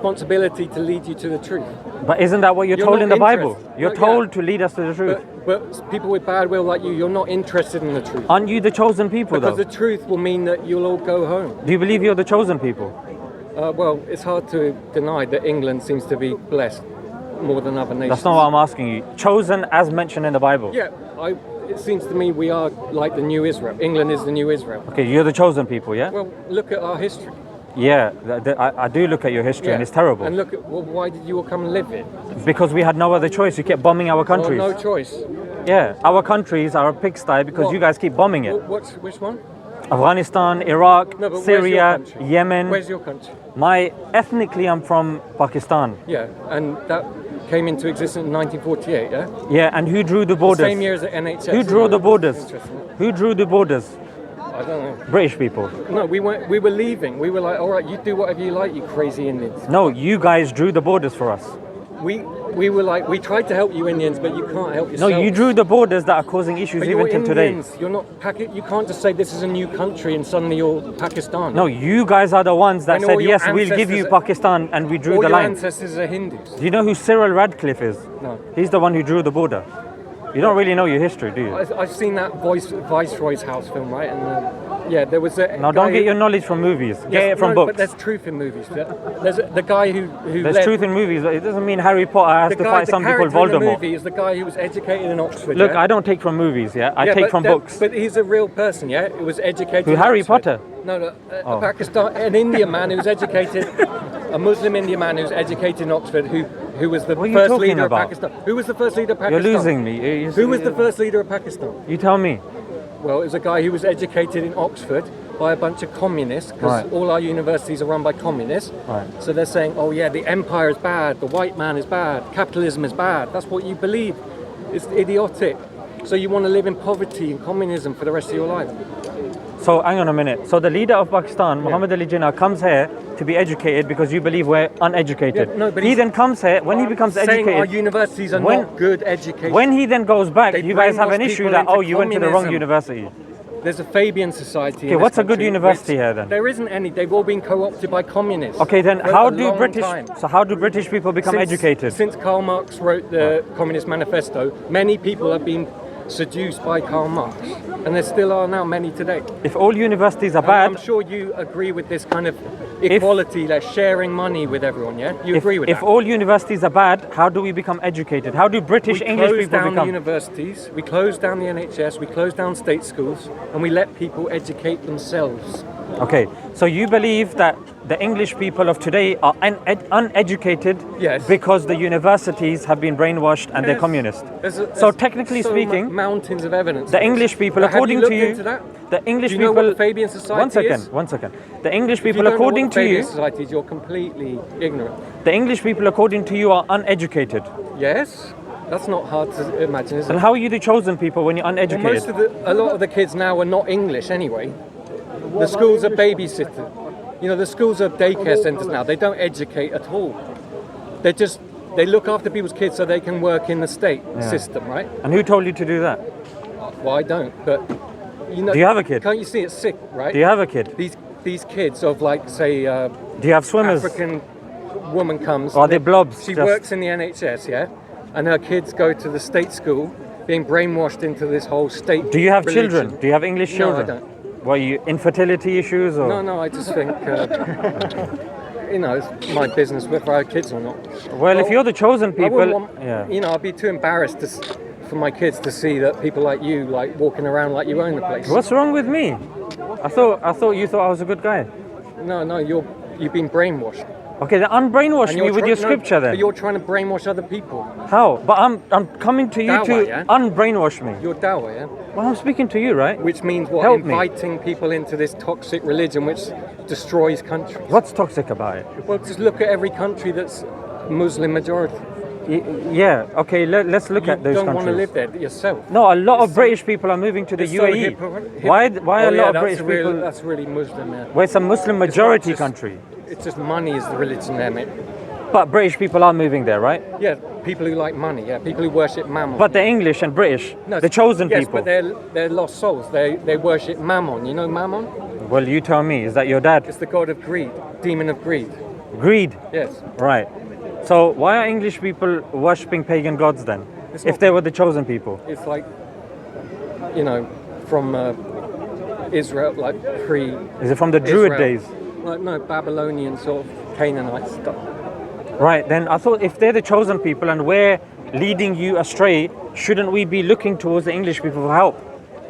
responsibility to lead you to the truth. But isn't that what you're told not in the Bible? interested. You're No, told yeah. to lead us to the truth. But people with bad will like you're not interested in the truth. Aren't you the chosen people, Because though? the truth will mean that you'll all go home. Do you believe you're the chosen people? Well, it's hard to deny that England seems to be blessed more than other nations. That's not what I'm asking you. Chosen as mentioned in the Bible. Yeah, it seems to me we are like the new Israel. England is the new Israel. Okay, you're the chosen people, yeah? Well, look at our history. Yeah, I do look at your history and it's terrible. And look at, well, why did you all come and live here? Because we had no other choice. You kept bombing our countries. Oh, no choice. Yeah, our countries are a pigsty because What? you guys keep bombing it. Which one? Afghanistan, Iraq, No, but Syria, where's your country? Yemen. Where's your country? Ethnically, I'm from Pakistan. Yeah, and that came into existence in 1948, yeah? Yeah, and who drew the borders? Same year as the NHS. Who drew the borders? Interesting. Who drew the borders? I don't know. British people. No, we were leaving. We were like, all right, you do whatever you like, you crazy Indians. No, you guys drew the borders for us. We were like, we tried to help you Indians, but you can't help No, yourselves. you drew the borders that are causing issues But even you're till today. Indians. You're not you can't just say this is a new country and suddenly you're Pakistan. No, you guys are the ones that And said, all your yes, we'll give you ancestors- Pakistan, and we drew All the your line. ancestors are Hindus. Do you know who Cyril Radcliffe is? No. He's the one who drew the border. You don't really know your history, do you? I've seen that Viceroy's House film, right? And yeah, there was a Now, don't get your knowledge from movies. Get Yes, it from no, books. But there's truth in movies. There's the guy who There's led, truth in movies, but it doesn't mean Harry Potter has to fight something called character in the Voldemort. movie is the guy who was educated in Oxford. Look, yeah? I don't take from movies, yeah? I Yeah, take but from that- books. But he's a real person, yeah? Who was educated Who, in Harry Oxford. Potter? No, an Indian man who was educated, a Muslim Indian man who was educated in Oxford, who was the What are you first talking leader about? of Pakistan. Who was the first leader of You're Pakistan? losing me. Who was the first leader of Pakistan? You tell me. Well, it was a guy who was educated in Oxford by a bunch of communists, because Right. all our universities are run by communists. Right. So they're saying, oh yeah, the empire is bad, the white man is bad, capitalism is bad. That's what you believe. It's idiotic. So you want to live in poverty and communism for the rest of your life. So, hang on a minute. So, the leader of Pakistan, Muhammad Ali Jinnah, comes here to be educated because you believe we're uneducated. Yeah, no, but he he's- then comes here, when he becomes saying our educated, universities are when- not good education. when he then goes back, They you guys have an brainwash issue people that, into oh, you went to the wrong communism. university. There's a Fabian society. Okay, in what's this a good country university which- here then? There isn't any. They've all been co-opted by communists. Okay, then for how a do long British, time. so how do British people become educated? Since Karl Marx wrote the Communist Manifesto, many people have been seduced by Karl Marx, and there still are now many today. If all universities are And bad, I'm sure you agree with this kind of equality, like sharing money with everyone, yeah? You agree with if that? all universities are bad, how do we become educated? How do British We English close people down the become? universities, we close down the NHS, we close down state schools, and we let people educate themselves. Okay, so you believe that the English people of today are uneducated Yes. because the universities have been brainwashed and they're Yes. communist. There's So technically so speaking, mountains of evidence. the for this. English people, But according have to you you, looked into that? the English Do you know people. what the Fabian society is? One second. The English If you people, don't know according what the to Fabian you, society is, you're completely ignorant. the English people, according to you, are uneducated. Yes, that's not hard to imagine, is it? And how are you the chosen people when you're Well, uneducated? a lot of the kids now are not English anyway. The schools are babysitter. You know, the schools are daycare centres now. They don't educate at all. They look after people's kids so they can work in the state system, right? And who told you to do that? Well, I don't, but you know. Do you have a kid? Can't you see it's sick, right? Do you have a kid? These kids of like say Do you have swimmers? African woman comes. Or are they blobs? She just- works in the NHS, yeah, and her kids go to the state school, being brainwashed into this whole state. Do you have religion. children? Do you have English children? No, I don't. What, you infertility issues or? No, I just think, you know, it's my business whether I have kids or not. Well, if you're the chosen I wouldn't people, want, yeah. you know, I'd be too embarrassed for my kids to see that people like you, like walking around like you own the place. What's wrong with me? I thought you thought I was a good guy. No, you've been brainwashed. Okay, then unbrainwash And me you're with your no, scripture then. But you're trying to brainwash other people. How? But I'm coming to you Dawah, to yeah? unbrainwash me. You're Dawah, yeah? Well, I'm speaking to you, right? Which means what? Help me. Inviting people into this toxic religion which destroys countries. What's toxic about it? Well, just look at every country that's Muslim majority. Yeah, okay, let's look You at those don't countries. want to live there yourself. No, a lot of British people are moving to the It's so UAE. hypocrite- Why Oh, a yeah, lot of that's British people? That's really Muslim, yeah. Well, it's a Muslim majority just- country. It's just money is the religion there, mate. But British people are moving there, right? Yeah, people who like money, yeah, people who worship mammon. But the English and British, No, the chosen yes, people. but they're lost souls. They worship mammon. You know mammon? Well, you tell me, is that your dad? It's the god of greed, demon of greed. Greed. Yes. Right. So why are English people worshipping pagan gods then? It's If not- they were the chosen people. It's like, you know, from Israel, like pre. Is it from the Druid Israel. days? Like, no, Babylonian sort of Canaanite stuff. Right. Then I thought if they're the chosen people and we're leading you astray, shouldn't we be looking towards the English people for help?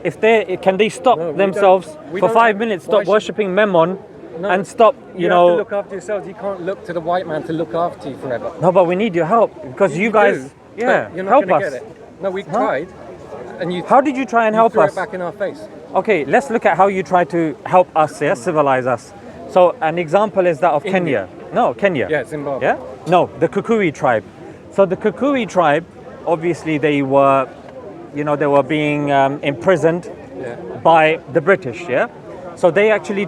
If can they stop No, we themselves don't- we for don't 5 have- minutes, why stop should- worshipping Mammon No, and stop, You know. have to look after yourselves. You can't look to the white man to look after you forever. No, but we need your help because you guys, do, yeah, but you're not help gonna us. get it. No, we tried, and you. How did you try and help threw us? it back in our face. Okay, let's look at how you try to help us, yeah, civilize us. So an example is that of India. Kenya. No, Kenya. Yeah, Zimbabwe. Yeah? No, the Kikuyu tribe. So the Kikuyu tribe, obviously they were, they were being imprisoned Yeah. by the British, yeah? So they actually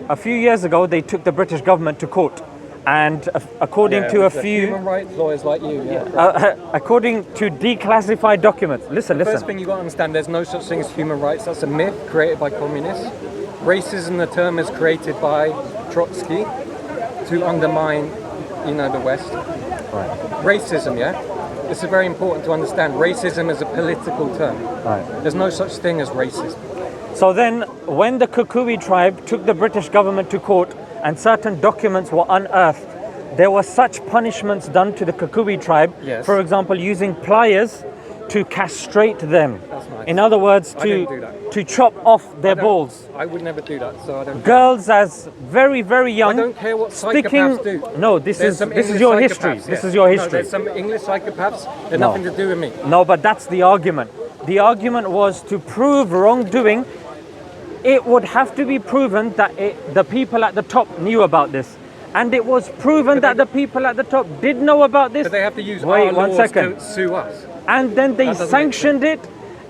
a few years ago, they took the British government to court. And according Yeah, to a with the few, human rights lawyers like you. Yeah. according to declassified documents, listen. First thing you got to understand: there's no such thing as human rights. That's a myth created by communists. Racism, the term, is created by Trotsky to undermine, the West. Right. Racism, yeah. This is very important to understand. Racism is a political term. Right. There's no such thing as racism. So then, when the Kikuyu tribe took the British government to court and certain documents were unearthed, there were such punishments done to the Kikuyu tribe, Yes. for example, using pliers to castrate them. That's nice. In other words, I didn't do that. to chop off their balls. I would never do that, so I don't. Girls as very, very young. I don't care what sticking. psychopaths do. No, this There's is some English your psychopaths, history. yeah. This is your No, history. there's some English psychopaths. They're No. nothing to do with me. No, but that's the argument. The argument was to prove wrongdoing. It would have to be proven that the people at the top knew about this. And it was proven that the people at the top did know about this. But they have to use Wait, our one laws second. to sue us. And then they That doesn't make sanctioned it.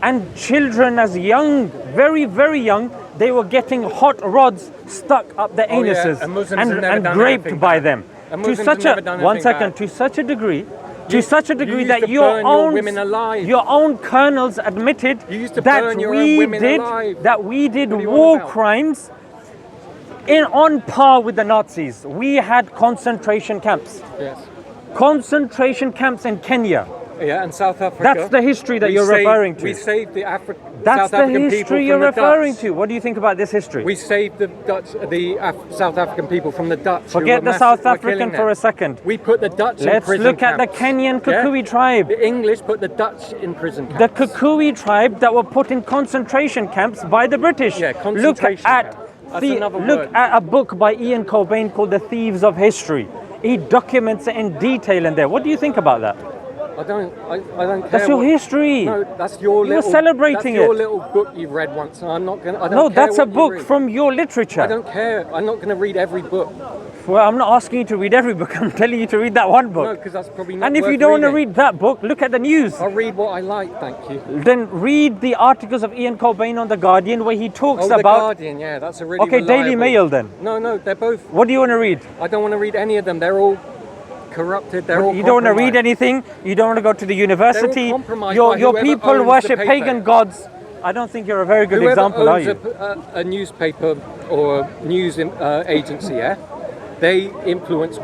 And children as young, very, very young, they were getting hot rods stuck up their Oh, yeah, anuses and Muslims have never and done raped anything by bad. them. And To Muslims such have never a done one anything second, bad. to such a degree, used to your burn your own women alive. your own colonels admitted You used to that burn your own women alive. we did What are you on war about? crimes on par with the Nazis. We had concentration camps. Yes. Concentration camps in Kenya. Yeah, and South Africa. That's the history that we you're saved- referring to. We saved the That's South the African people history from you're the referring Dutch. to. What do you think about this history? We saved the South African people from the Dutch. who Forget were the South were African killing for them. a second. We put the Dutch in Let's prison look at the camps. Kenyan Kikuyu Yeah? tribe. The English put the Dutch in prison camps. The Kikuyu tribe that were put in concentration camps by the British. Yeah, concentration camp. That's another look word. at a book by Ian Cobain called The Thieves of History. He documents it in detail in there. What do you think about that? I don't care. That's your what- history. No, that's your You were little. celebrating that's your it. little book you've read once. And I'm not gonna. I don't No, care that's a what you book read. from your literature. I don't care. I'm not going to read every book. Well, I'm not asking you to read every book. I'm telling you to read that one book. No, because that's probably not. And if worth you don't want to reading. read that book, look at the news. I'll read what I like. Thank you. Then read the articles of Ian Cobain on The Guardian where he talks Oh, the about... Guardian. Yeah, that's a really. Okay, Daily reliable- Mail then. No, they're both. What do you want to read? I don't want to read any of them. They're all corrupted. They're all. You don't want to read compromised. anything. You don't want to go to the university. compromised Your by whoever people owns the worship paper. pagan gods. I don't think you're a very good Whoever example, are owns you? a newspaper or a news agency, yeah, they influence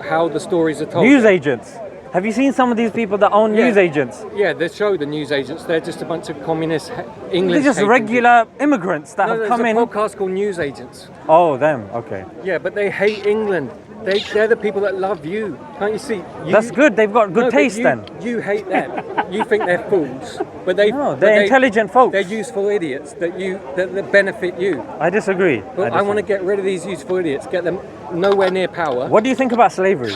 how the stories are told. News agents. Have you seen some of these people that own Yeah. news agents? Yeah, they show the news agents. They're just a bunch of communist They're English. just regular immigrants that No, have there's come a in. podcast called News Agents. Oh, them. Okay. Yeah, but they hate England. They're the people that love you. Can't you see? That's good. They've got good No, but taste you, then. You hate them. You think they're fools, but No, they're intelligent folks. They're useful idiots that benefit you. I disagree. But I want to get rid of these useful idiots, get them nowhere near power. What do you think about slavery?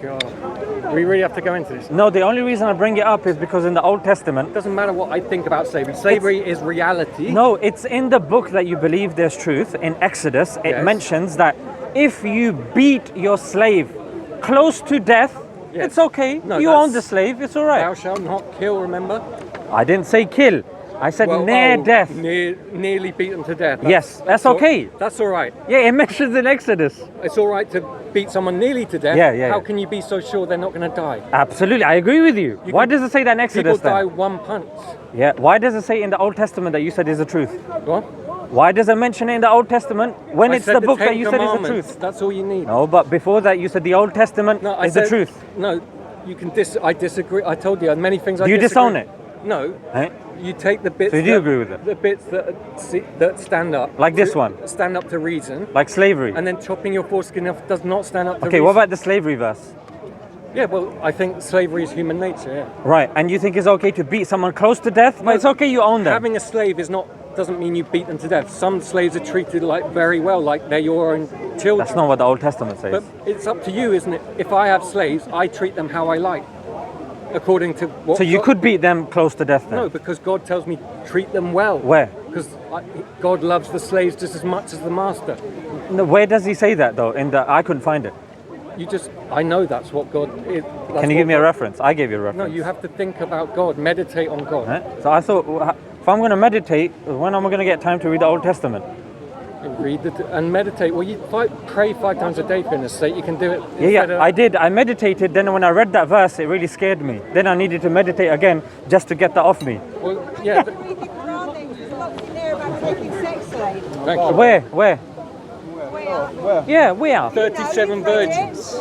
God, we really have to go into this. No, the only reason I bring it up is because in the Old Testament, It doesn't matter what I think about slavery. Slavery is reality. no, it's in the book that you believe there's truth. In Exodus, it Yes. mentions that if you beat your slave close to death, Yes. it's okay. No, you that's- own the slave, it's all right. Thou shalt not kill, remember? I didn't say kill. I said Well, near death. Nearly beat them to death. Yes, that's okay. That's all right. Yeah, it mentions in Exodus. It's all right to beat someone nearly to death. Yeah. How can you be so sure they're not going to die? Absolutely, I agree with you. Why does it say that in People Exodus die then? one punch. Yeah, why does it say in the Old Testament that you said is the truth? What? Why does it mention it in the Old Testament when I it's said the book that Ten you said is the Commandments. truth? That's all you need. No, but before that you said the Old Testament No, I is said, the truth. No, you can I disagree. I told you many things. Do you disown it? No. Eh? You take the bits. So you do agree with it? The bits that stand up. Like this one? Stand up to reason. Like slavery? And then chopping your foreskin off does not stand up to reason. Okay, what about the slavery verse? Yeah, well, I think slavery is human nature, yeah. Right, and you think it's okay to beat someone close to death? But it's okay you own them. Having a slave doesn't mean you beat them to death. Some slaves are treated like very well, like they're your own children. That's not what the Old Testament says. But it's up to you, isn't it? If I have slaves, I treat them how I like, according to what. So you could beat them close to death then? No, because God tells me treat them well. Where? Because God loves the slaves just as much as the master. No, where does he say that though? I couldn't find it. I know that's what God is. Can you give me a reference? I gave you a reference. No, you have to think about God, meditate on God. Right? So I thought, if I'm going to meditate, when am I going to get time to read the Old Testament? And meditate. Well, you pray 5 times a day, for goodness sake. You can do it. Yeah, I did. I meditated. Then when I read that verse, it really scared me. Then I needed to meditate again just to get that off me. Well, yeah. Where? Yeah, where? 37 virgins.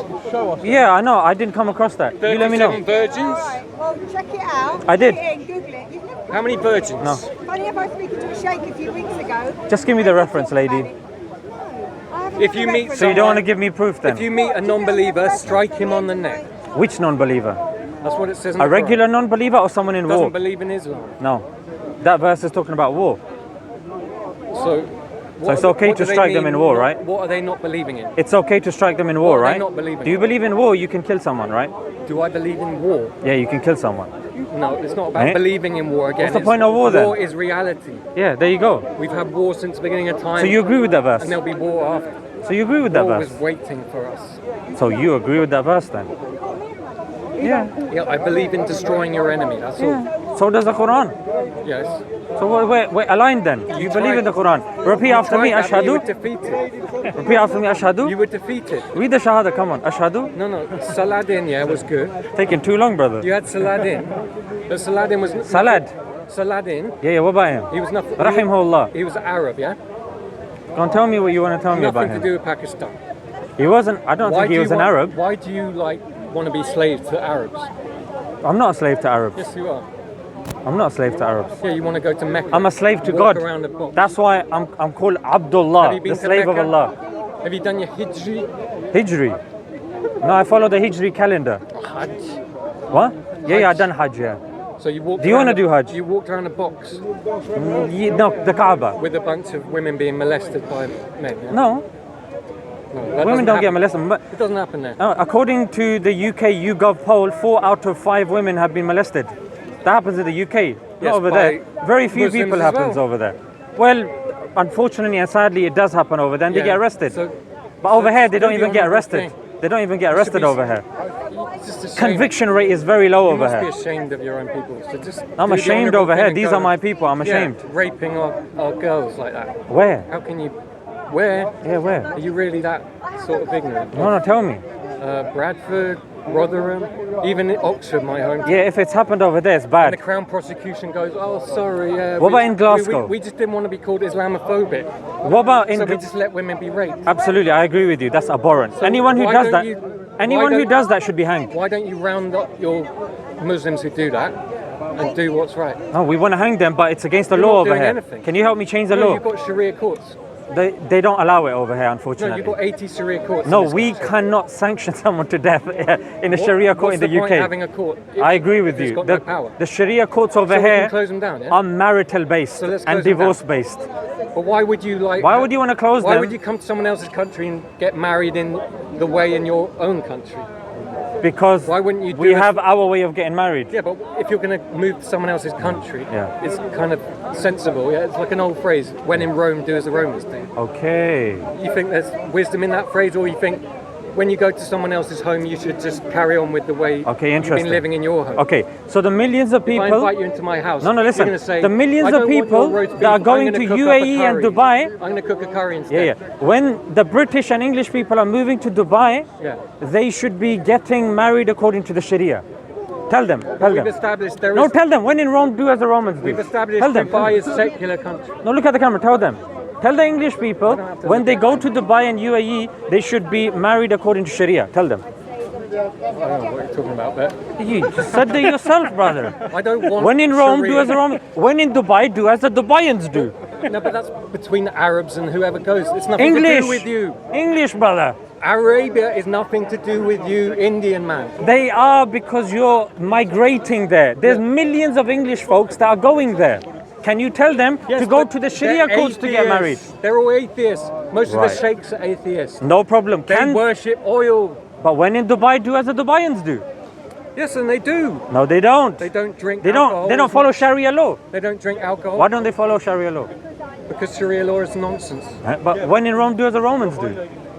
Yeah, I know. I didn't come across that. You let me know. 37 virgins. Right, well, check it out. I did. Put it in, Google it. You've never How many virgins? No. Funny if I was speaking to a sheikh a few weeks ago. Just give me the reference, lady. If you meet So you don't want to give me proof then? If you meet a non-believer, strike him on the neck. Which non-believer? That's what it says in A the regular Quran. non-believer or someone in war? Doesn't believe in Islam. No. That verse is talking about war. So it's okay to strike them in war, right? What are they not believing in? It's okay to strike them in war, What are they right? not believing Do you in? believe in war? You can kill someone, right? Do I believe in war? Yeah, you can kill someone. No, it's not about Eh? believing in war again. What's the It's- point of war then? War is reality. Yeah, there you go. We've had war since the beginning of time. So you agree with that verse? And there'll be war after. So you agree with that War verse? was waiting for us. So you agree with that verse then? Yeah. Yeah, I believe in destroying your enemy. That's all. So does the Quran. Yes. So we're aligned then. You believe in the Quran. Repeat after me, You were Ashhadu. defeated. Repeat after me, Ashhadu. You were defeated. Read the Shahada, come on. Ashhadu. No. Saladin, yeah, was good. Taking too long, brother. You had Saladin. But Saladin was... Salad. Saladin, Yeah, what about him? he was nothing... Rahimahullah. He was Arab, yeah? Go on, tell me what you want to tell me about Nothing to him. do with Pakistan. He wasn't, I don't think he was an Arab. Why do you, want to be slaves to Arabs? I'm not a slave to Arabs. Yes, you are. I'm not a slave to Arabs. Yeah, you want to go to Mecca. I'm a slave to walk God. around the box. That's why I'm called Have Abdullah, you been the to slave of Mecca? Allah. Have you done your Hijri? Hijri. No, I follow the Hijri calendar. Hajj. What? Yeah, I've done Hajj, yeah. So you walked Do you around wanna the- do Hajj? You walked around a box No, the Kaaba. with a bunch of women being molested by men. Yeah? No, No, that women doesn't don't get happen. molested. But, It doesn't happen there. according to the UK YouGov poll, 4 out of 5 women have been molested. That happens in the UK, Yes, not over by there. Very few Muslims people as happens well. over there. Well, unfortunately and sadly, it does happen over there, and they Yeah, get arrested. so- But over so here, they do don't the even get honourable arrested. thing. They don't even get should arrested be- over here. It's just a shame. Conviction rate is very low You over must be here. ashamed of your own people. So just I'm do the ashamed honourable over thing here. and These go are my and- people. I'm ashamed. Yeah, raping our girls like that. Where? How can you... Where? Yeah, where? Are you really that sort of ignorant? No, tell me. Bradford, Rotherham, even in Oxford, my home. Yeah, if it's happened over there, it's And bad. the Crown prosecution goes, oh, sorry. What about in Glasgow? We just didn't want to be called Islamophobic. What about in? So we just let women be raped. Absolutely, I agree with you. That's abhorrent. So Anyone who why does don't that, you- anyone why who don't- does that should be hanged. Why don't you round up your Muslims who do that and do what's right? No, we want to hang them, but it's against the You're law not over doing here. anything. Can you help me change the No, law? you've got Sharia courts. They don't allow it over here, No, unfortunately. you've got 80 Sharia courts. No, in this we country. cannot sanction someone to death in a Sharia court What's in the point UK. having a court? I agree with if it's you. got no power. The Sharia courts over So we here can close them down, yeah? are marital based So let's and close them down. divorce based. But why would you Why would you want to close Why them? would you come to someone else's country and get married in the way in your own country? Because Why wouldn't you do we it- have our way of getting married. Yeah, but if you're going to move to someone else's country, Yeah. it's kind of sensible. Yeah, it's like an old phrase: "When in Rome, do as the Romans do." Okay. You think there's wisdom in that phrase, or you think when you go to someone else's home, you should just carry on with the way Okay, you've interesting. been living in your home? Okay, so the millions of If I people. invite you into my house, No, you're listen. going to say, The millions "I of don't want people your roast that beef, are I'm going gonna to cook up a UAE and curry. Dubai- I'm going to cook a curry Yeah, instead." yeah. When the British and English people are moving to Dubai, Yeah. they should be getting married according to the Sharia. Tell them. Tell We've them. established there No, is. tell them. When in Rome, do as the Romans do. We've established Tell them. Dubai is a secular country. No, look at the camera. Tell them. Tell the English people have to when look they at go to Dubai and UAE, they should be married according to Sharia. Tell them. I don't know what you're talking about there. You just said that yourself, brother. I don't want When in Rome, do Sharia. as the Rome. When in Dubai, do as the Dubaians do. No, but that's between the Arabs and whoever goes. It's nothing English. to do with you. English, brother. Arabia is nothing to do with you, Indian man. They are, because you're migrating there. There's millions of English folks that are going there. Can you tell them to go but to the Sharia they're courts to get married? atheists. They're all atheists. Most Right. of the sheikhs are atheists. No problem. They worship oil. But when in Dubai, do as the Dubaians do. Yes, and they do. No, they don't. They don't drink They alcohol. don't. They don't follow Sharia law. They don't drink alcohol. Why don't they follow Sharia law? Because Sharia law is nonsense. But when in Rome, do as the Romans do.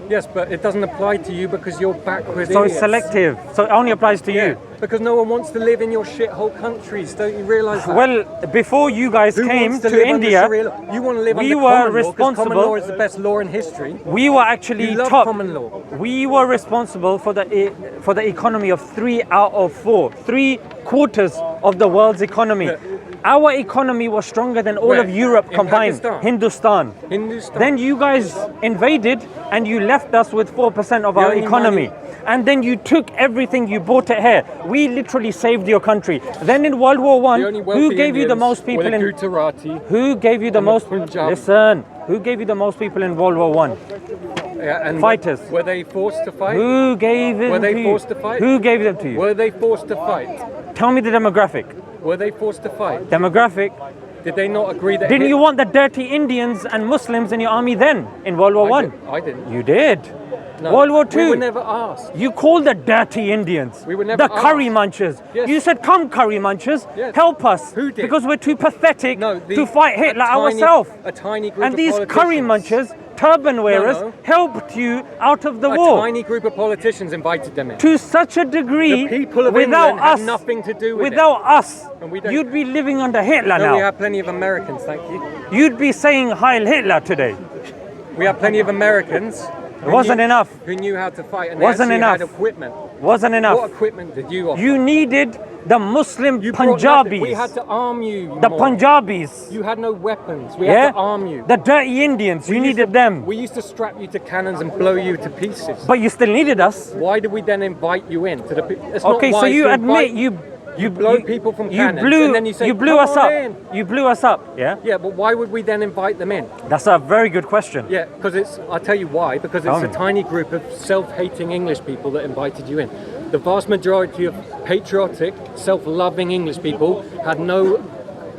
Yes, but it doesn't apply to you because you're backward So it's idiots. selective. So it only applies to Yeah, you. because no one wants to live in your shithole countries. Don't you realise that? Well, before you guys Who came wants to to live under India, Sharia law? You want to live we under were common law because common responsible- law is the best law in history. we were actually You love top. common law. We were responsible for the economy of 3 out of 4, 3/4 of the world's economy. Yeah. Our economy was stronger than all Where? of Europe In combined. Pakistan? Hindustan. Hindustan. Then you guys invaded and you left us with 4% of The our only economy. money- And then you took everything, you brought it here. We literally saved your country. Then in World War One, The only who wealthy gave you the Indians most people were the in Gujarati. who gave you the and the most Punjab. listen, who gave you the most people in World War One? Yeah, and Fighters. Were they forced to fight? Who gave them Were they to you? forced to fight? Who gave them to you? Were they forced to fight? Tell me the demographic. Were they forced to fight? Demographic. Did they not agree that? Didn't you want the dirty Indians and Muslims in your army then in World War One? I didn't. You did. No, World War We Two. were never asked. You called the dirty Indians. We were never the curry asked. munchers. Yes. You said, "Come, curry munchers, Yes. help us." Who did? Because we're too pathetic No, to fight Hitler ourselves. A tiny group And of these curry politicians- munchers, turban wearers, no. helped you out of the A war. tiny group of politicians invited them in. To such a degree, The people of without England have us, nothing to do with without us, And we don't- you'd be living under Hitler No, now. we have plenty of Americans, thank you. You'd be saying Heil Hitler today. We have plenty of Americans. It wasn't enough. Who knew how to fight and Wasn't they actually enough. had equipment. Wasn't What enough. equipment did you offer? You needed the Muslim You brought nothing. We Punjabis, had to arm you. the moron. Punjabis. You had no weapons. We Yeah, had to arm you. the dirty Indians. You We used needed to- them, We used to strap you to cannons and blow you to pieces. but you still needed us. Why did we then invite you in? To the, it's not Okay, so wise you to admit invite- you blow people from you cannons blew and then you say, blew "Come us on up. in." You blew us up. Yeah, Yeah, but why would we then invite them in? that's a very good question. Yeah, because I'll tell you why, because Tell it's a me. tiny group of self-hating English people that invited you in. The vast majority of patriotic, self-loving English people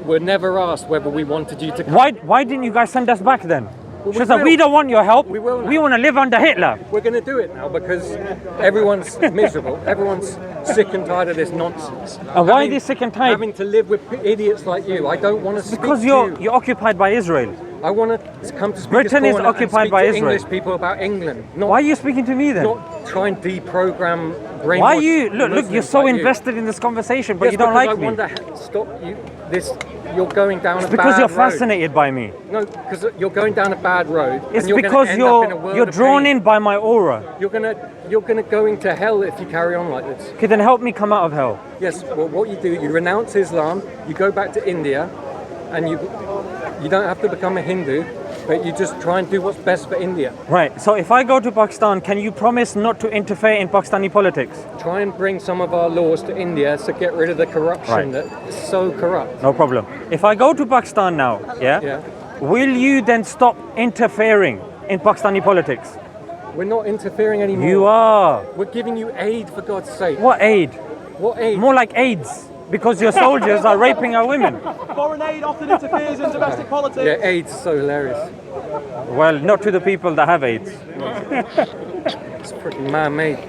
were never asked whether we wanted you to come. Why didn't you guys send us back then? Well, She we said, will. "We don't want your help. We will now. We want to live under Hitler." We're going to do it now because everyone's miserable. Everyone's sick and tired of this nonsense. And why are they sick and tired? Having to live with idiots like you. I don't want to speak Because to you're you. you're occupied by Israel. I want to come to speak Britain is corner and occupied speak by to Israel. English people about England. Not, Why are you speaking to me then? not try and deprogram, brainwash. Why are you look? You're Muslims so like you. invested in this conversation, but Yes, you don't because like I me. want to stop you. You're going down It's a because bad you're road. fascinated by me. No, because you're going down a bad road. It's and you're gonna because end up in a world you're of drawn pain. in by my aura. You're gonna go into hell if you carry on like this. Okay, then help me come out of hell. Yes. Well, what you do, you renounce Islam. You go back to India, and you don't have to become a Hindu, but you just try and do what's best for India. Right. So if I go to Pakistan, can you promise not to interfere in Pakistani politics? Try and bring some of our laws to India to get rid of the corruption Right. that is so corrupt. No problem. If I go to Pakistan now, Yeah. will you then stop interfering in Pakistani politics? We're not interfering anymore. You are. We're giving you aid, for God's sake. What aid? What aid? More like AIDS, because your soldiers are raping our women. Foreign aid often interferes in domestic politics. Yeah, AIDS is so hilarious. Well, not to the people that have AIDS. It's freaking man-made.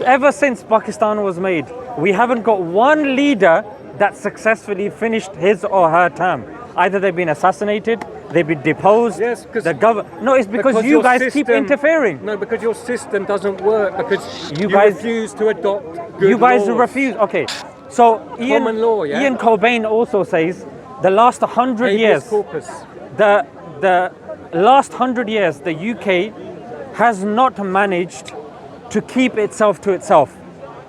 Ever since Pakistan was made, we haven't got one leader that successfully finished his or her term. Either they've been assassinated, they've been deposed. Yes, 'cause- the government. No, it's because you your guys keep system- interfering. No, because your system doesn't work. Because You you guys- refuse to adopt good You guys laws. refuse. Okay, so Common law, yeah? Ian Cobain also says the last 100 Habeas years, corpus. the last 100 years, the UK has not managed to keep itself to itself.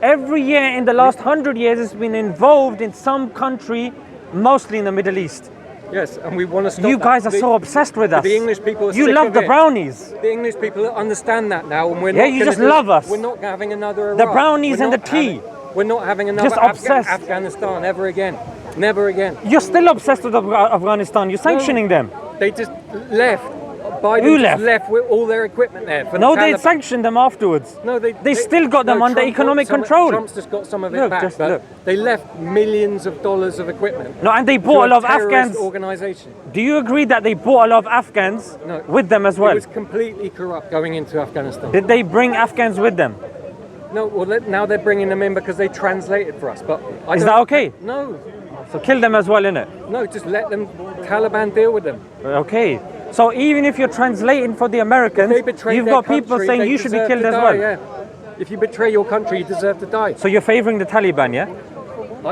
Every year in the last 100 years, it's been involved in some country, mostly in the Middle East. Yes, and we want to stop You that. guys are so obsessed with us. The English people are You sick love of the it. brownies. The English people understand that now, and we're Yeah, not you gonna just do- love us. We're not having another Iraq. The brownies We're and the not tea. We're not having another Just obsessed. Afghanistan ever again. Never again. You're still obsessed with Afghanistan. You're sanctioning them. They just left. Biden Who just left? with all their equipment there. For No, the they Taliban. sanctioned them afterwards. No, They still got them under Trump economic got some- control. Trump's just got some of it Look, back, just but look. they left millions of dollars of equipment. No, and they to bought a lot of terrorist Afghans. organization. Do you agree that they bought a lot of Afghans No. with them as It well? was completely corrupt going into Afghanistan. Did they bring Afghans with them? No, well, now they're bringing them in because they translated for us. But I Is don't- that okay? No, So kill them as well, innit? no, just let them. Taliban deal with them. Okay. So even if you're translating for the Americans, They betray you've their got people country, saying they you should be deserve killed to as die, well. Yeah. If you betray your country, you deserve to die. So you're favoring the Taliban, yeah?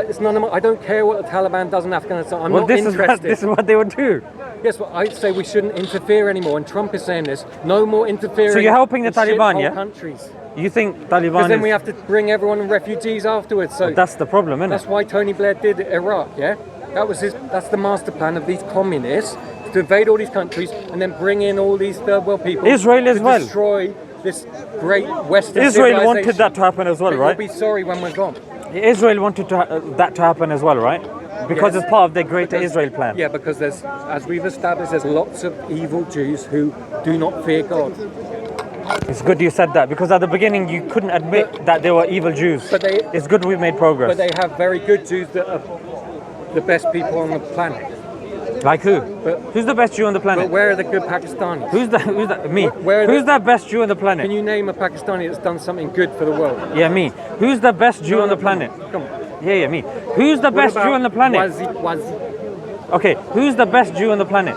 It's none of my, I don't care what the Taliban does in Afghanistan. I'm not this interested. is what they would do. Yes, but I say we shouldn't interfere anymore, and Trump is saying this. No more interfering. So you're helping the in Taliban, shithole yeah? Countries. You think Because Taliban then is... we have to bring everyone in refugees afterwards. So That's the problem, isn't that's it? why Tony Blair did Iraq. Yeah, that's the master plan of these communists to invade all these countries and then bring in all these third world people. Israel as to well. Destroy this great Western Israel wanted civilization. that to happen as well, But right? We'll be sorry when we're gone. Israel wanted that to happen as well, right? Because Yes. it's part of their Greater Because- Israel plan. Yeah, because there's, as we've established, there's lots of evil Jews who do not fear God. It's good you said that, because at the beginning you couldn't admit that they were evil Jews. But they- It's good we've made progress. But they have very good Jews that are the best people on the planet. Like who? But- Who's the best Jew on the But planet? where are the good Pakistanis? Who's that? Me. Where are Who's the- the best Jew on the Can planet? you name a Pakistani that's done something good for the world? Yeah, me. Who's the best Jew on the planet? Come on. Yeah, me. Who's the What best about Jew on the planet? Wazi? Okay, who's the best Jew on the planet?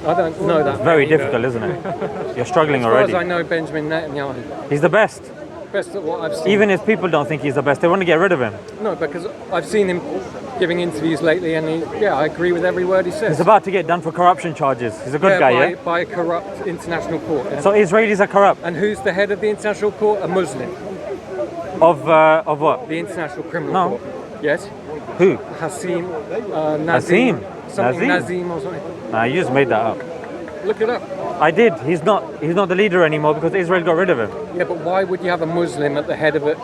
I don't know that. Very many, difficult, isn't it? You're struggling As far already. as I know, Benjamin Netanyahu. He's the best. Best at what I've seen. Even his people don't think he's the best. They want to get rid of him. No, because I've seen him giving interviews lately, and I agree with every word he says. He's about to get done for corruption charges. He's a good guy, by, yeah? by a corrupt international court. Yeah? So Israelis are corrupt. And who's the head of the international court? A Muslim. Of what? The International Criminal No. Court. Yes. Who? Hassim. Nazim. Something Nazim? Nazim or something. Nah, you just made that up. Look it up. I did. He's not the leader anymore because Israel got rid of him. Yeah, but why would you have a Muslim at the head of it?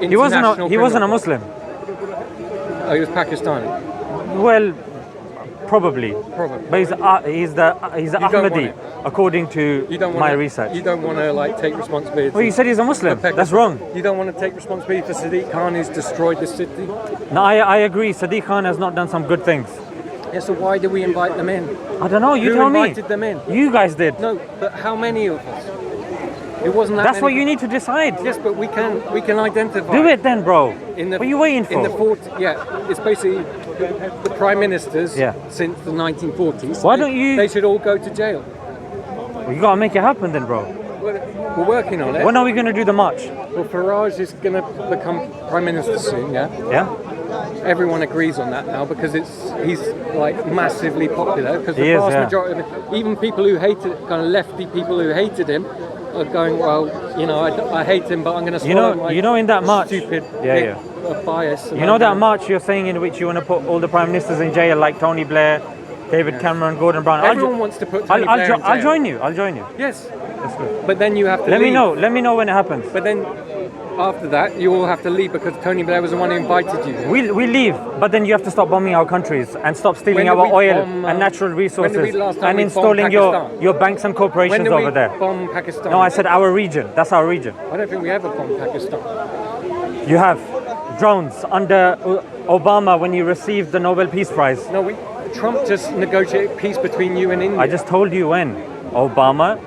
He wasn't a Muslim. Oh, he was Pakistani. Well, probably. Probably. But he's the don't want Ahmadi, it. according to You don't want my to, research. You don't want to take responsibility. Well, you said he's a Muslim. That's wrong. You don't want to take responsibility for Sadiq Khan, who's destroyed the city. No, I agree. Sadiq Khan has not done some good things. Yeah, so why do we invite them in? I don't know. You Who tell me. invited them in? You guys did. No, but how many of us? It wasn't that That's many. what you need to decide. Yes, but we can identify. Do it then, bro. In the, what are you waiting for? In the 40, yeah, it's basically the prime ministers Yeah. since the 1940s. Why don't you- They should all go to jail. Well, you gotta make it happen then, bro. We're working on it. When are we gonna do the march? Well, Farage is going to become prime minister soon. Yeah. Yeah. Everyone agrees on that now because he's like massively popular because the He is, vast yeah. majority of it, even people who hated, kind of lefty people who hated him, are going, well, I hate him, but I'm going to swallow my in that march. stupid Yeah. bias. You know that march you're saying in which you want to put all the prime ministers in jail, like Tony Blair, David Cameron, Gordon Brown. Everyone wants to put Tony Blair in jail. I'll join you. I'll join you. Yes, That's good. but then you have to Let leave. me know. Let me know when it happens. But then after that, you all have to leave because Tony Blair was the one who invited you. We leave, but then you have to stop bombing our countries and stop stealing When did our we oil bomb, and natural resources when did we last time and we installing bombed your Pakistan? banks and When corporations did we over there. bomb Pakistan? No, I said our region. That's our region. I don't think we ever bombed Pakistan. You have drones under Obama when you received the Nobel Peace Prize. No, Trump just negotiated peace between you and India. I just told you when. Obama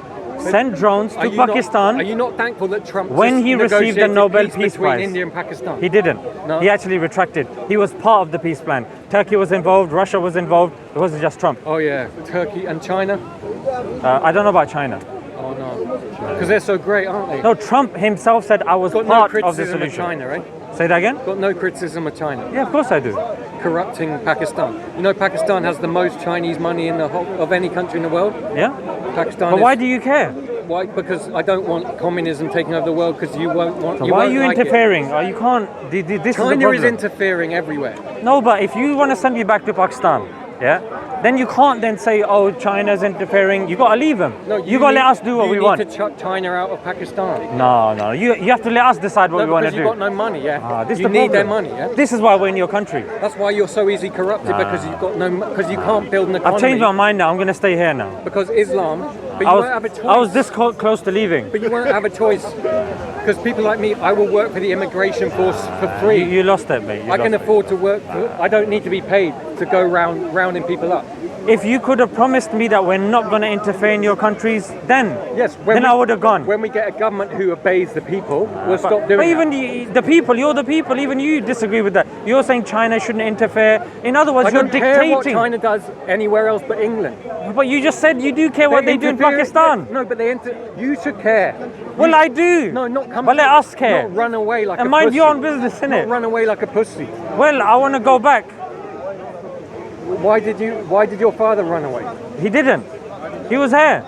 sent drones to Pakistan. Are you not thankful that Trump When just he received the negotiated Nobel peace Peace between Prize? India and Pakistan? He didn't. No? He actually retracted. He was part of the peace plan. Turkey was involved, Russia was involved. It wasn't just Trump. Oh yeah, Turkey and China. I don't know about China. Oh no, because they're so great, aren't they? No, Trump himself said I was Got no part of the criticism of solution. China, right? Say that again? Got no criticism of China. Yeah, of course I do. Corrupting Pakistan. You know, Pakistan has the most Chinese money in the whole of any country in the world. Yeah? Pakistan. But is, why do you care? Why? Because I don't want communism taking over the world. Because you won't want. So you why are won't you like interfering? Oh, you can't. This is the China problem. is interfering everywhere. No, but if you want to send me back to Pakistan, yeah, then you can't then say, oh, China's interfering. You got to leave them. No, you got to let us do what we want. You need to chuck China out of Pakistan. No. You have to let us decide what we want to do. Because you've got no money, yeah. This you is the need their problem. money, yeah. This is why we're in your country. That's why you're so easy corrupted because you've got no. Because you can't build an economy. I've changed my mind now. I'm going to stay here now. Because Islam, but you won't have a choice. I was this close to leaving. But you won't have a choice. Because people like me, I will work for the immigration force for free. You lost it, mate. I can afford to work. I don't need to be paid to go rounding people up. If you could have promised me that we're not going to interfere in your countries, then I would have gone. When we get a government who obeys the people, we'll stop doing But that. even the people, you're the people, even you disagree with that. You're saying China shouldn't interfere. In other words, you're dictating. I don't care what China does anywhere else but England. But you just said you do care what they do in Pakistan. No, but you should care. Well, I do. No, not come. But let us care. Not run away like a pussy. And mind your own business, innit? Not run away like a pussy. Well, I want to go back. Why did your father run away? He didn't. He was here.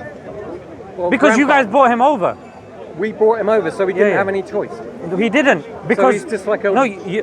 Well, because you guys brought him over. We brought him over, so he didn't have any choice. He didn't. Because so he's just like a,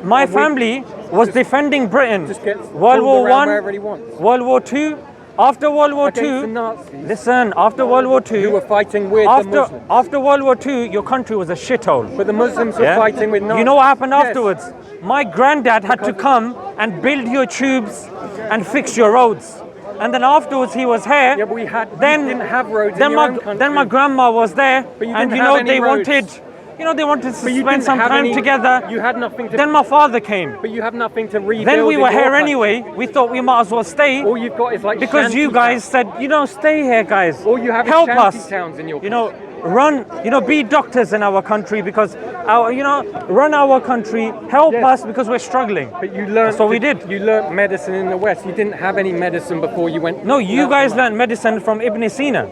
my family was defending Britain. Just gets World War around One, wherever he wants. World War Two. After World War Against Two, the Nazis, listen. After World War Two, who were fighting with the Muslims. After World War Two, your country was a shithole. But the Muslims were fighting with Nazis. You know what happened afterwards? My granddad had to come and build your tubes and fix your roads. And then afterwards he was here. Yeah, but we didn't have roads in your own country. Then my grandma was there, but you and didn't have any roads. they wanted to spend some time together. You had nothing to. Then my father came. But you have nothing to rebuild. Then we were in your here country. anyway. We thought we might as well stay. All you've got is like because you guys said, stay here, guys. All you have help is us. towns in your country. Run, be doctors in our country because run our country, help us because we're struggling. But you learned. That's what we did. You learned medicine in the West. You didn't have any medicine before you went. No, you guys learned medicine from Ibn Sina.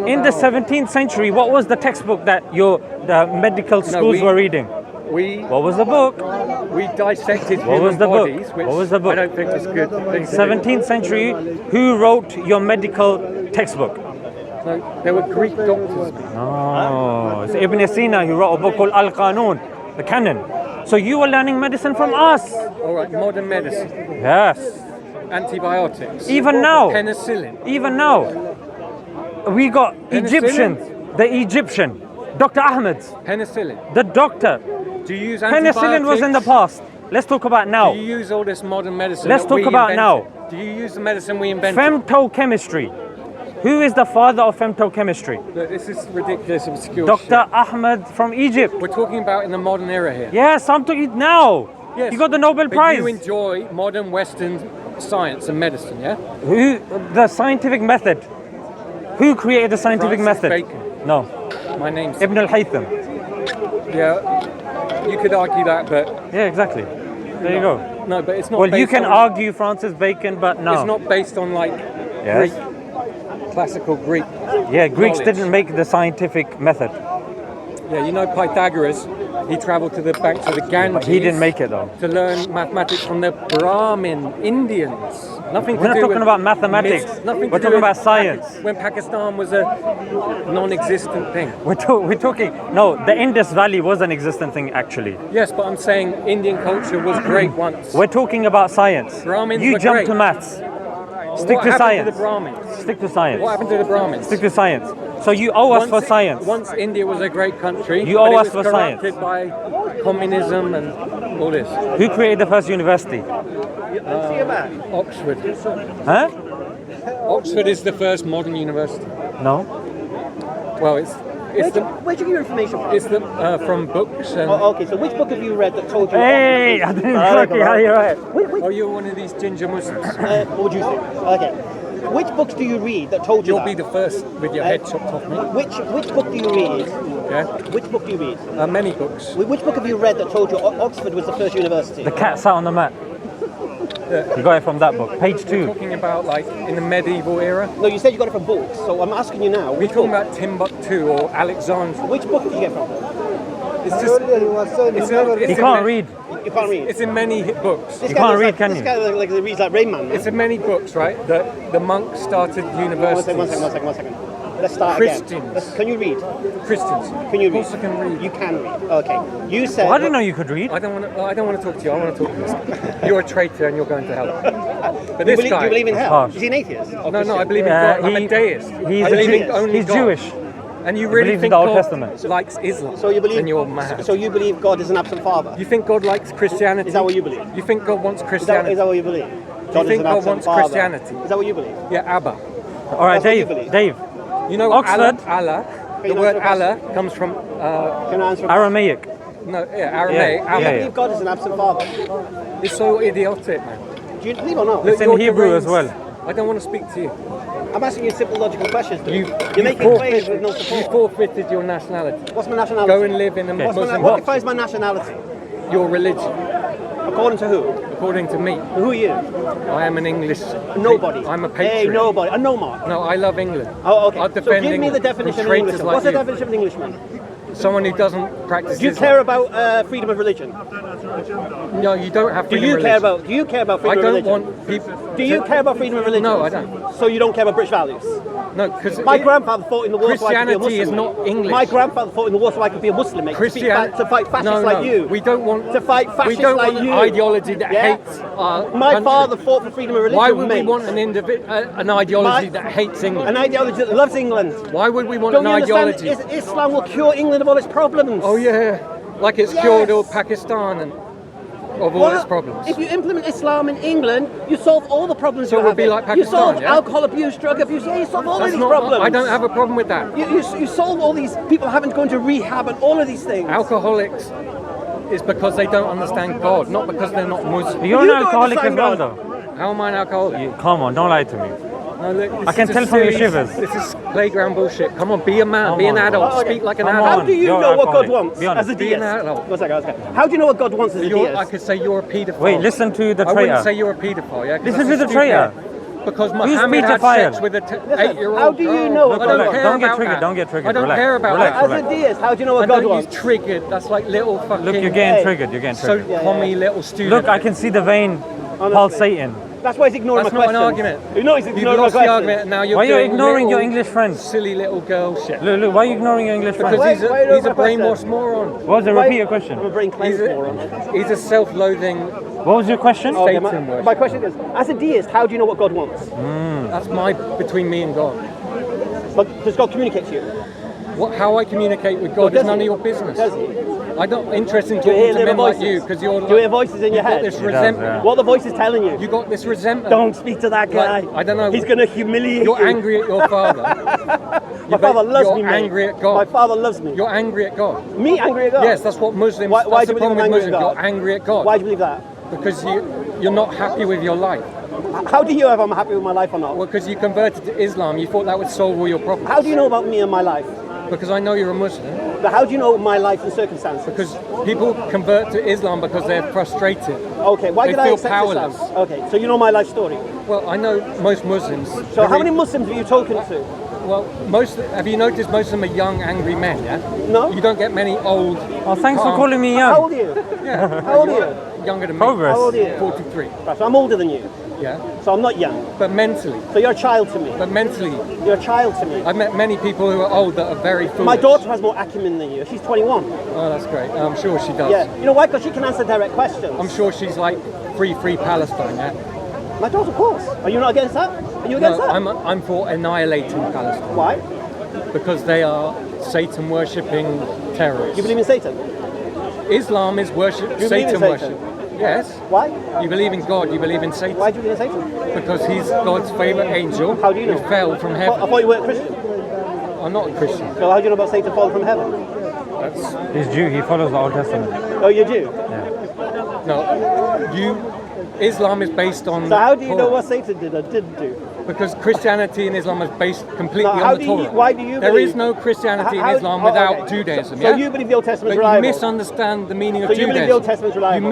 In the 17th century, what was the textbook that the medical schools were reading? What was the book? We dissected what was the bodies. Book? What was the book? I don't think it's good. 17th century. Who wrote your medical textbook? No, there were Greek doctors. Oh, it's Ibn Sina who wrote a book called Al-Qanun, the canon. So you were learning medicine from us. All right, modern medicine. Yes. Antibiotics. Even now. Penicillin. Even now. We got Egyptians. The Egyptian. Dr. Ahmed. Penicillin. The doctor. Do you use antibiotics? Penicillin was in the past. Let's talk about now. Do you use all this modern medicine? Let's talk about now. Do you use the medicine we invented? Femtochemistry. Who is the father of femtochemistry? This is ridiculous, obscure Dr. Ahmed from Egypt. We're talking about in the modern era here. Yes, I'm talking now. Yes. You got the Nobel Prize. You enjoy modern Western science and medicine, yeah? The scientific method. Who created the scientific Francis method? Bacon. No. My name's Ibn al-Haytham. Yeah, you could argue that, but... Yeah, exactly. There you go. No, but it's not Well, based you can on, argue Francis Bacon, but no. It's not based on, like, Yes. classical Greek. Yeah, Greeks knowledge. didn't make the scientific method. Yeah, you know Pythagoras, he travelled to the banks of the Ganges. But he didn't make it though. To learn mathematics from the Brahmin Indians. Nothing to We're not do talking with about mathematics. Nothing We're to do talking with about science. When Pakistan was a non-existent thing. We're talking. No, the Indus Valley was an existent thing actually. Yes, but I'm saying Indian culture was great once. We're talking about science. Brahmins You were jump great. to maths. Stick What to happened science. to the Brahmins? Stick to science. What happened to the Brahmins? Stick to science. So you owe us for science. Once India was a great country, You but owe it us was for science. corrupted by communism and all this. Who created the first university? Oxford. Huh? Oxford is the first modern university. No. Well, it's the Where'd you get your information from? it's the from books and. Oh, okay, so which book have you read that told you? Hey, I didn't look how you're right. Oh, you're one of these ginger Muslims. What would you say? Okay. Which books do you read that told you You'll that? be the first with your head chopped off me. Which book do you read? Yeah. Which book do you read? Many books. Which book have you read that told you Oxford was the first university? The cat sat on the mat. You got it from that book, page 2. Talking about like in the medieval era. No, you said you got it from books, so I'm asking you now. We're talking about Timbuktu or Alexandria. Which book did you get from? It's just. He can't read. You can't read. It's in many books. This You guy can't looks read, like, can this you? guy looks like he reads like Rain Man. It's in many books, right? The monks started universities. One second. Let's start Christians. again. Can you read? Christians. Can you Of course read? I can read. You can read. Okay. You said. Well, I didn't know you could read. I don't want to talk to you. I want to talk to this. You're a traitor and you're going to hell. But Do this you guy. believe in hell? harsh. Is he an atheist? No, I believe in God. I'm a deist. He's, I believe in only he's God. Jewish. And you really believes in think the Old God Testament. likes Islam? So you believe? Then you're mad. So you believe God is an absent father? You think God likes Christianity? Is that what you believe? You think God wants Is Christianity? that what you believe? Do you think is an God absent wants father. Christianity? Is that what you believe? Yeah, Abba. All right, That's what you Dave. believe. Dave. You know Oxford. Allah. Can The you word answer a Allah question? comes from Can I answer? Aramaic. Aramaic. Yeah. Do you Allah. believe God is an absent father? It's so idiotic, man. Do you believe or not? It's in You're Hebrew as deranged. well. I don't want to speak to you. I'm asking you simple logical questions. Dude. You You're making claims with no You support. forfeited your nationality. What's my nationality? Go and live in a What's my, Muslim what country. defines my nationality? Your religion, According to who? according to me. Who are you? I am an English. Nobody. I'm a Hey, patriot. nobody. A nomad. No, I love England. Oh, okay. I'll So defend give me England the definition from of traitors Englishman. like What's the you. definition of Englishman? Someone who doesn't practice Do you Islam. care about freedom of religion? No, you don't have Do freedom you of care religion. about? Do you care about I freedom of don't religion? want people. Do you care about freedom of religion? No, I don't. So you don't care about British values? No, because My grandfather fought in the war so I could be a Christianity Muslim. is not English. My grandfather fought in the war so I could be a Muslim, mate. To fight fascists no, like you. We don't want To fight We fascists don't like want you. an ideology that Yeah? hates our My country. father fought for freedom of religion, Why would mate. we want an ideology that hates England? An ideology that loves England. Why would we want Don't an you ideology? understand? Islam will cure England of all its problems. Oh yeah, like it's Yes. cured all Pakistan and of all Well, its problems. If you implement Islam in England, you solve all the problems So you it would have. be like You Pakistan, solve yeah? alcohol abuse, drug abuse. Yeah, you solve all of That's these not. problems. I don't have a problem with that. You solve all these people having to go into rehab and all of these things. Alcoholics is because they don't understand God, not because they're not Muslim. You're You an don't alcoholic as understand well, God. though. How am I an alcoholic? Come on, don't lie to me. No, look, this I can is tell a from your silly- shivers. This is playground bullshit. Come on, be a man, Come be an on, adult, bro. speak like an Come adult. How on. do you You're know what God alcoholic. wants Be honest. as a Be an deist? adult. One second. How do you know what God wants as a I deist? could say you're a paedophile. Wait, listen to the I wouldn't say traitor. you're a paedophile, yeah? 'cause Listen that's to the stupid. traitor. Because Who's Muhammad had paedophile? sex with an 8-year-old how do you girl. know I God don't wants? care Don't get about triggered, that. don't get triggered. I don't Relax, care about relax, that. As a deist, how do you know what And God don't use wants? triggered. That's like little fucking. Look, you're getting Hey. triggered. You're getting so triggered. commie little student. Look, I can see the vein Honestly. pulsating. That's why he's ignoring That's my not an questions. argument. You know he's You've ignoring my lost the questions. argument, and now you're Why are you doing ignoring your little English friends? Silly little girl shit. Look, why are you ignoring your English Because friends? he's Why a, don't he's a I question? brainwashed moron. What was it? Repeat your question. I'm a brain He's cleanse moron. he's a self-loathing. What was your question? Okay, Satan worship. my question is, as a deist, how do you know what God wants? That's between me and God. But does God communicate to you? How I communicate with God does is none he? of your business. Does he? I'm not interested in Do you hear talking to little men like voices? you because you're. Do you hear voices in your you've got head? this He does, resentment. yeah. What are the voices telling you? You got this resentment. Don't speak to that guy. Like, I don't know. He's going to humiliate You're you. angry at your father. My father loves you're me, mate. angry at God. My father loves me. You're angry at God. Me angry at God? Yes, that's what Muslims. Why that's do the you believe problem I'm with angry at Muslims. God? You're angry at God Why do you believe that? because you're not happy with your life. How do you know if I'm happy with my life or not? Well, because you converted to Islam, you thought that would solve all your problems. How do you know about me and my life? Because I know you're a Muslim. But how do you know my life and circumstances? Because people convert to Islam because they're frustrated. Okay, why they did I feel accept powerless. Islam? Okay, so you know my life story. Well, I know most Muslims. So how many Muslims have you spoken to? Well, have you noticed most of them are young, angry men, yeah? No. You don't get many old. Oh, thanks for calm- calling me How old young. are you? Yeah. How old are you? Younger than me. Progress. How old are you? 43. Right, so I'm older than you. Yeah. So I'm not young. But mentally. So you're a child to me. But mentally, You're a child to me. I've met many people who are old that are very foolish. My daughter has more acumen than you. She's 21. Oh, that's great. I'm sure she does. Yeah. You know why? Because she can answer direct questions. I'm sure she's like free Palestine, yeah? My daughter, of course. Are you not against that? Are you against No, that? I'm for annihilating Palestine. Why? Because they are Satan worshipping terrorists. You believe in Satan? Islam is worship, You believe in Satan Satan? worship. Yes. Why? You believe in God, you believe in Satan. Why do you believe in Satan? Because he's God's favourite angel How do you know? who fell from I heaven. thought you weren't Christian. I'm not a Christian. So how do you know about Satan falling from heaven? That's, He's Jew. He follows the Old Testament. Oh, you do? no, Islam is based on So how do you know Torah. what Satan did or didn't do? Because Christianity and Islam is based completely No, how on the do you- Torah. why do you There believe- is no Christianity How- in Islam oh, without okay. Judaism, So yeah? you believe the Old Testament's But you reliable? misunderstand the meaning of So you Judaism. believe the Old Testament's reliable?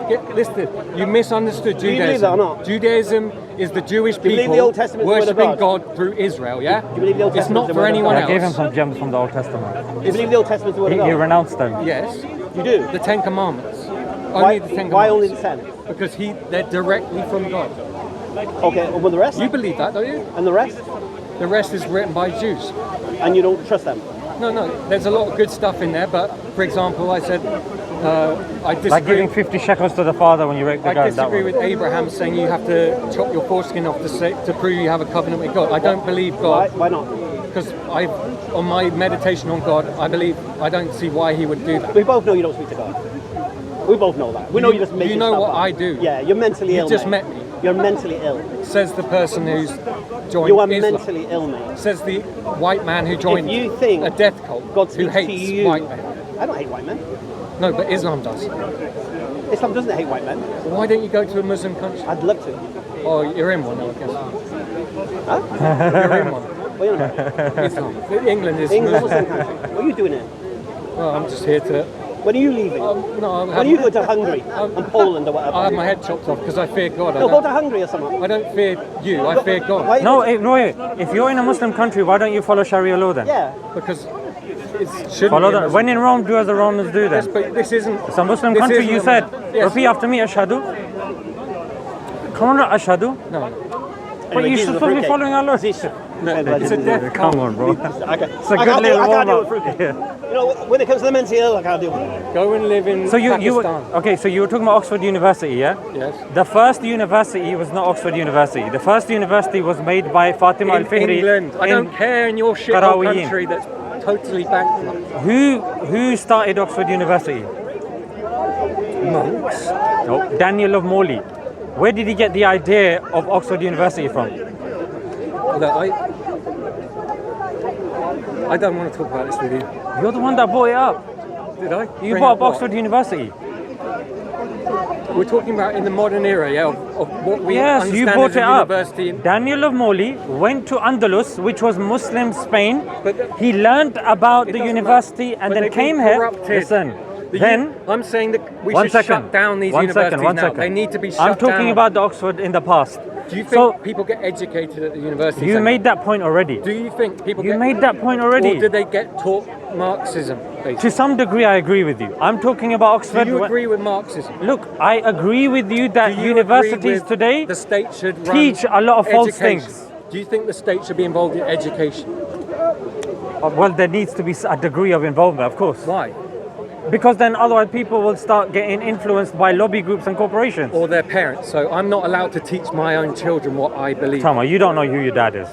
Get listed. You misunderstood Do you Judaism. believe that or not? Judaism is the Jewish you believe people the Old Testament is the word of worshipping God? God through Israel, yeah? Do you believe the Old It's Testament not is the for word of anyone God? I gave him else. some gems from the Old Testament. Do you believe the Old Testament's the word He of God? renounced them. Yes, You do? the Ten Commandments. Why, Only the Ten Commandments. why only the 10? Because they're directly from God. Okay, well the rest? You believe that, don't you? And the rest? The rest is written by Jews. and you don't trust them. No, there's a lot of good stuff in there, but for example, I said I disagree. Like giving 50 shekels to the father when you rape the I guy. disagree with Abraham saying you have to chop your foreskin off to prove you have a covenant with God. I don't believe God. Why not? Because on my meditation on God, I don't see why he would do that. We both know you don't speak to God. We both know that. We know you just make You know stuff what up. I do. Yeah, you're mentally ill. You just mate. met me. You're mentally ill. Says the person who's joined You are Islam. mentally ill, mate. Says the white man who joined If you think a death cult God who speaks hates to you, white men. I don't hate white men. No, but Islam does. Islam doesn't hate white men. Why don't you go to a Muslim country? I'd love to. Oh, you're in one now, I guess. Huh? You're in one. What are you on about? Islam. England is England, Muslim. Muslim country. What are you doing here? Well, I'm just here to... When are you leaving? No, When are you going to Hungary and Poland or whatever? I have my head chopped off because I fear God. No, go to Hungary or something. I don't fear you, I fear God. Why- No, if you're in a Muslim country, why don't you follow Sharia law then? Yeah. Because it shouldn't Follow be a that. Muslim. When in Rome, do as the Romans do Yes, then. but this isn't... It's a Muslim this country, isn't you a said. Yes. Repeat after me, Ashhadu. Come on, Ashhadu. No. But you should be following our laws. It's It's a death Come cult. on, bro. Okay. It's a good little I can't do it warm-up. fruitcake. Yeah. You know, when it comes to the mentally ill, I can't do it. Go and live in So you Pakistan. okay? So you were talking about Oxford University, yeah? Yes. The first university was not Oxford University. The first university was made by Fatima In Al-Fihri. England. I don't care in your shithole Qarawiyyin. country that's totally bankrupt. Who started Oxford University? Monks. No, Daniel of Morley. Where did he get the idea of Oxford University from? Look, I don't want to talk about this with you. You're the one that brought it up. Did I? You Bring brought up what? Oxford University. We're talking about in the modern era, yeah, of what we Yes, you understand brought as it a up. university. Daniel of Morley went to Andalus, which was Muslim Spain. But He learned about It the doesn't university matter. and But then they've came been here. corrupted. Listen, The then I'm saying that we one should second. shut down these One universities second, one now. second. They need to be shut I'm talking down. about the Oxford in the past. Do you think So people get educated at the universities? you anymore? made that point already. Do you think people You get... made that point already. Or do they get taught Marxism, basically? To some degree, I agree with you. I'm talking about Oxford. Do you agree with Marxism? Look, I agree with you that Do you universities agree with today the state should run teach a lot of false education? things. Do you think the state should be involved in education? Well, there needs to be a degree of involvement, of course. Why? Because then otherwise people will start getting influenced by lobby groups and corporations. Or their parents. So I'm not allowed to teach my own children what I believe. Tama, you don't know who your dad is.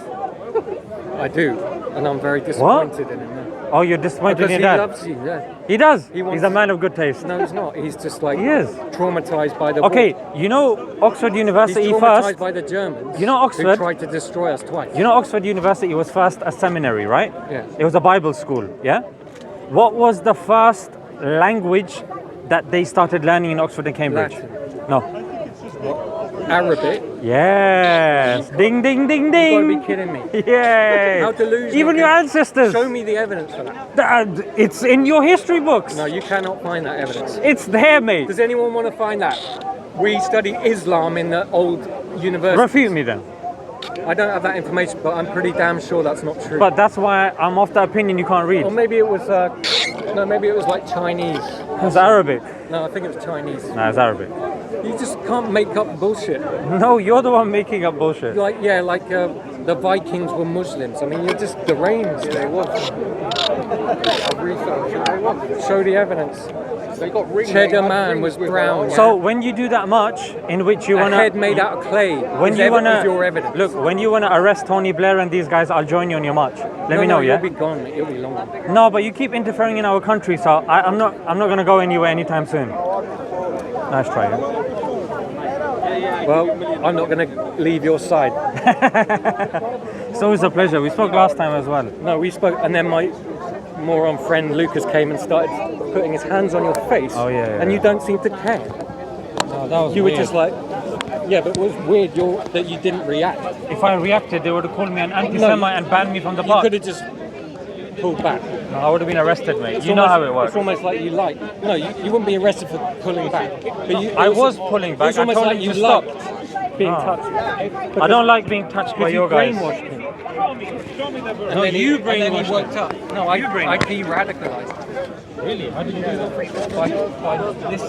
I do, and I'm very disappointed in him now. Oh, you're disappointed Because in he your dad? loves you, yeah. He does. He wants- He's a man of good taste. No, he's not. He's just like He is. traumatized by the Okay, war. you know Oxford He's University traumatized first. by the Germans. You know who Oxford? tried to destroy us twice. You know Oxford University was first a seminary, right? Yeah. It was a Bible school, yeah? What was the first language that they started learning in Oxford and Cambridge? Latin. No. Arabic. Yes. Ding, ding, ding, You ding. gotta be kidding me. Yay. How delusional. Even your can- ancestors. Show me the evidence for that. It's in your history books. No, you cannot find that evidence. It's there, mate. Does anyone want to find that? We study Islam in the old university. Refute me then. I don't have that information, but I'm pretty damn sure that's not true. But that's why I'm of the opinion you can't read. Or maybe it was, no, maybe it was like Chinese. It's Arabic. No, I think it was Chinese. No, it's Arabic. You just can't make up bullshit. No, you're the one making up bullshit. Like, yeah, like the Vikings were Muslims. I mean, you're just deranged. They were. Show the evidence. They got ring Cheddar Man was brown. So when you do that much, in which you a wanna, head made out of clay. when is you ev- wanna is your evidence. look, when you wanna arrest Tony Blair and these guys, I'll join you on your march. Let me know, yeah. You'll be gone. Mate. You'll be long. No, but you keep interfering in our country, so I'm not gonna go anywhere anytime soon. Nice try. Yeah? Well, I'm not going to leave your side. It's always a pleasure. We spoke last time as well. No, we spoke, and then my moron friend Lucas came and started putting his hands on your face. Oh, yeah, And yeah. you don't seem to care. Oh, that was You were weird. just like, yeah, but it was weird that you didn't react. If I reacted, they would have called me an anti-Semite and banned me from the You park. could have just pulled back. No, I would have been arrested, mate. It's You know almost- how it works. It's almost like you like. No, you wouldn't be arrested for pulling back. But you, I was pulling back. It's I almost told like him you to stop. liked being Ah. touched. I don't like being touched by Because you your guys. brainwashed me. No, And then you and then brainwashed he worked up. No, I de-radicalized. Really? How did you do that? By this